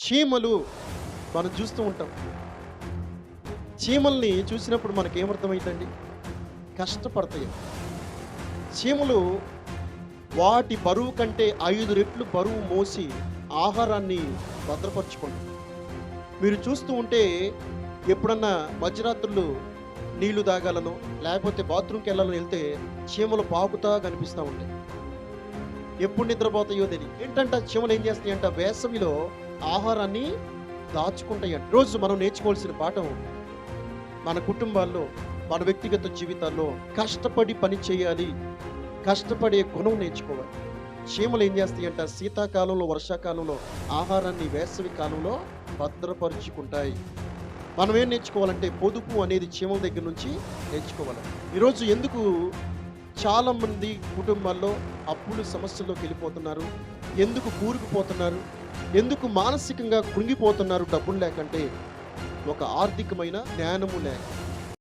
చీమలు మనం చూస్తూ ఉంటాం. చీమల్ని చూసినప్పుడు మనకేమర్థమైందండి? కష్టపడతాయి. చీమలు వాటి బరువు కంటే 5 రెట్లు బరువు మోసి ఆహారాన్ని భద్రపరుచుకుంటాయి. మీరు చూస్తూ ఉంటే ఎప్పుడన్నా మధ్యరాత్రులు నీళ్లు తాగాలనో లేకపోతే బాత్రూమ్కి వెళ్ళాలని వెళ్తే చీమలు పాకుతా కనిపిస్తూ ఉంటాయి. ఎప్పుడు నిద్రపోతాయో తెలియదు. ఏంటంటే చీమలు ఏం చేస్తాయంట, వేసవిలో ఆహారాన్ని దాచుకుంటాయంట. రోజు మనం నేర్చుకోవాల్సిన పాఠం, మన కుటుంబాల్లో మన వ్యక్తిగత జీవితాల్లో కష్టపడి పని చేయాలి, కష్టపడే గుణం నేర్చుకోవాలి. చీమలు ఏం చేస్తాయంట, శీతాకాలంలో వర్షాకాలంలో ఆహారాన్ని వేసవి కాలంలో భద్రపరుచుకుంటాయి. మనం ఏం నేర్చుకోవాలంటే పొదుపు అనేది చీమల దగ్గర నుంచి నేర్చుకోవాలి. ఈరోజు ఎందుకు చాలామంది కుటుంబాల్లో అప్పులు సమస్యల్లోకి వెళ్ళిపోతున్నారు, ఎందుకు కూరుకుపోతున్నారు, ఎందుకు మానసికంగా కృంగిపోతున్నారు డబ్బులు లేకంటే ఒక ఆర్థికమైన జ్ఞానము లేక.